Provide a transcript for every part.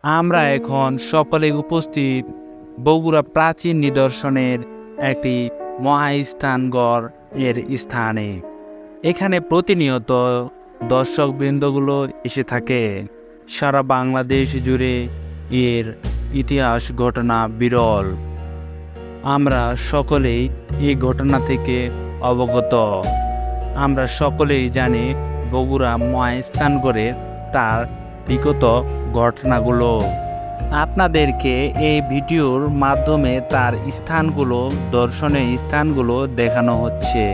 আমরা এখন সকলে উপস্থিত বগুড়া প্রাচীন নিদর্শনের একটি মহাস্থানগড় এর স্থানে। এখানে প্রতিনিয়ত দর্শকবৃন্দগুলো এসে থাকে। সারা বাংলাদেশ জুড়ে এর ইতিহাস ঘটনা বিরল। আমরা সকলেই এই ঘটনা থেকে অবগত। আমরা সকলেই জানি বগুড়া মহাস্থানগড়ের তার বিগত ঘটনাগুলো। আপনাদেরকে এই ভিডিওর মাধ্যমে তার স্থানগুলো, দর্শনীয় স্থানগুলো দেখানো হচ্ছে।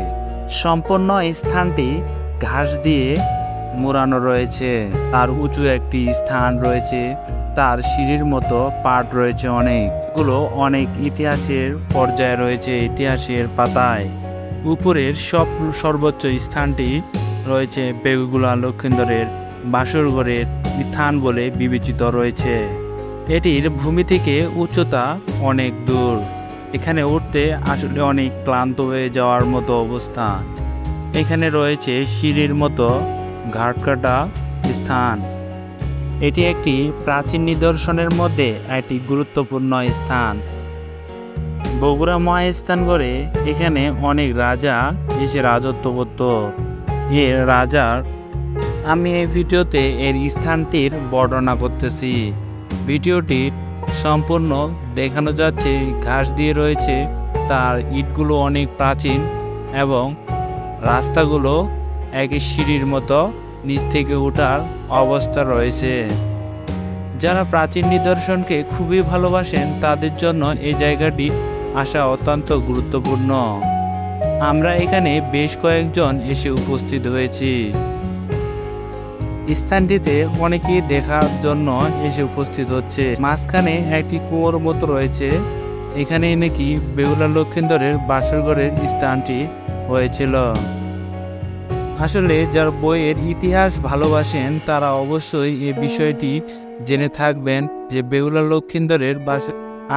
সম্পূর্ণ স্থানটি ঘাস দিয়ে মোড়ানো রয়েছে। তার উঁচু একটি স্থান রয়েছে, তার সিঁড়ির মতো পাট রয়েছে অনেকগুলো, অনেক ইতিহাসের পর্যায়ে রয়েছে ইতিহাসের পাতায়। উপরের সর্বোচ্চ স্থানটি রয়েছে বেগুলা লক্ষিন্দরের বাসরঘরের স্থান বলে বিবেচিত রয়েছে। এটির ভূমি থেকে উচ্চতা অনেক দূর। এখানে উঠতে আসলে অনেক ক্লান্ত হয়ে যাওয়ার মতো অবস্থা। এখানে রয়েছে সিঁড়ির মতো ঘাটকাটা স্থান। এটি একটি প্রাচীন নিদর্শনের মধ্যে একটি গুরুত্বপূর্ণ স্থান। বগুড়া মহাস্থানগড়ে এখানে অনেক রাজা এসে রাজত্ব করত। এর রাজার আমি এই ভিডিওতে এর স্থানটির বর্ণনা করতেছি। ভিডিওটি সম্পূর্ণ দেখানো যাচ্ছে ঘাস দিয়ে রয়েছে, তার ইটগুলো অনেক প্রাচীন এবং রাস্তাগুলো একই সিঁড়ির মতো নিচ থেকে ওঠার অবস্থা রয়েছে। যারা প্রাচীন নিদর্শনকে খুবই ভালোবাসেন তাদের জন্য এই জায়গাটি আসা অত্যন্ত গুরুত্বপূর্ণ। আমরা এখানে বেশ কয়েকজন এসে উপস্থিত হয়েছি। স্থানটিতে অনেকেই দেখার জন্য এসে উপস্থিত হচ্ছে। মাঝখানে একটি কুয়োর মতো রয়েছে। এখানে নাকি বেহুলা লক্ষিন্দরের বাসরঘরের স্থানটি হয়েছিল। আসলে যারা বইয়ের ইতিহাস ভালোবাসেন তারা অবশ্যই এই বিষয়টি জেনে থাকবেন যে বেহুলা লক্ষিন্দরের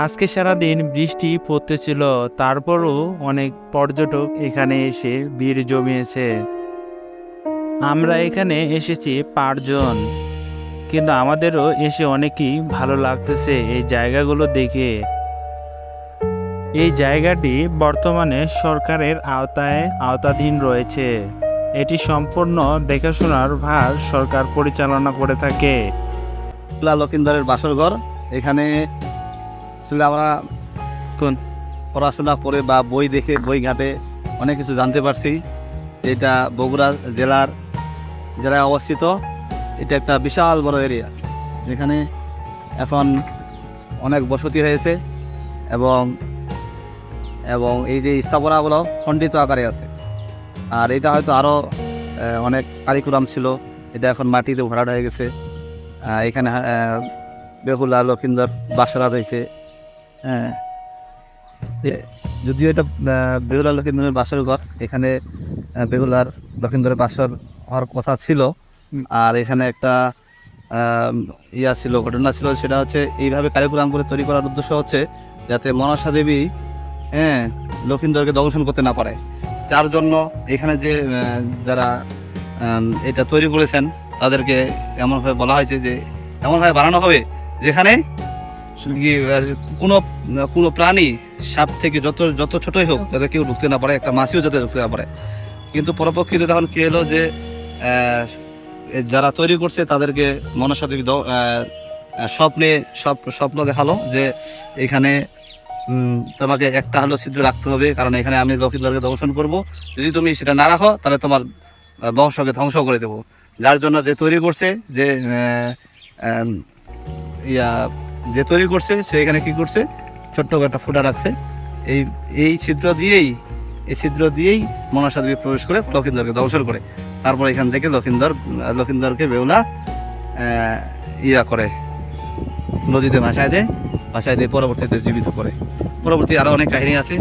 আজকে সারাদিন বৃষ্টি পড়তেছিল, তারপরও অনেক পর্যটক এখানে এসে ভিড় জমিয়েছে। আমরা এখানে এসেছি 5 জন, কিন্তু আমাদেরও এসে অনেকই ভালো লাগতেছে এই জায়গাগুলো দেখে। এই জায়গাটি বর্তমানে সরকারের আওতাধীন রয়েছে। এটি সম্পূর্ণ দেখাশোনার ভার সরকার পরিচালনা করে থাকে। লক্ষিন্দরের বাসরঘর এখানে আসলে আমরা পড়াশোনা করে বা বই দেখে বই ঘাটে অনেক কিছু জানতে পারছি। এটা বগুড়া জেলায় অবস্থিত। এটা একটা বিশাল বড় এরিয়া, যেখানে এখন অনেক বসতি হয়েছে এবং এবং এই যে স্থাপনাগুলো খণ্ডিত আকারে আছে। আর এটা হয়তো আরও অনেক কারিকুলাম ছিল, এটা এখন মাটিতে ভরাট হয়ে গেছে। এখানে বেহুলা লক্ষিন্দর বাসরাত হয়েছে। হ্যাঁ, যদিও এটা বেহুলা লক্ষিন্দরের বাসর ঘর, এখানে বেহুলার লক্ষিন্দরের বাসর হওয়ার কথা ছিল। আর এখানে একটা ঘটনা ছিল, সেটা হচ্ছে এইভাবে কারিকুলাম করে তৈরি করার উদ্দেশ্য হচ্ছে যাতে মনসা দেবী লক্ষিন্দরকে দংশন করতে না পারে। যার জন্য এখানে যে যারা এটা তৈরি করেছেন তাদেরকে এমনভাবে বলা হয়েছে যে এমনভাবে বানানো হবে যেখানে কোনো প্রাণী, সাপ থেকে যত ছোটই হোক, যাতে কেউ ঢুকতে না পারে, একটা মাছিও যাতে ঢুকতে না পারে। কিন্তু পরপক্ষিতে তখন কি হলো যে যারা তৈরি করছে তাদেরকে মনসা দেবী স্বপ্ন দেখালো যে এখানে তোমাকে একটা হলো ছিদ্র রাখতে হবে, কারণ এখানে আমি লক্ষিন্দরকে দংশন করব। যদি তুমি সেটা না রাখো তাহলে তোমার বংশকে ধ্বংস করে দেবো। যার জন্য যে তৈরি করছে সে এখানে কি করছে, ছোট্ট একটা ফুটা রাখছে। এই ছিদ্র দিয়েই মনসা দেবী প্রবেশ করে লক্ষিন্দরকে দংশন করে। তারপর এখান থেকে লক্ষিন্দরকে বেহুলা করে নদীতে ভাসায় দেয় পরবর্তীতে জীবিত করে। পরবর্তী আরো অনেক কাহিনী আছে।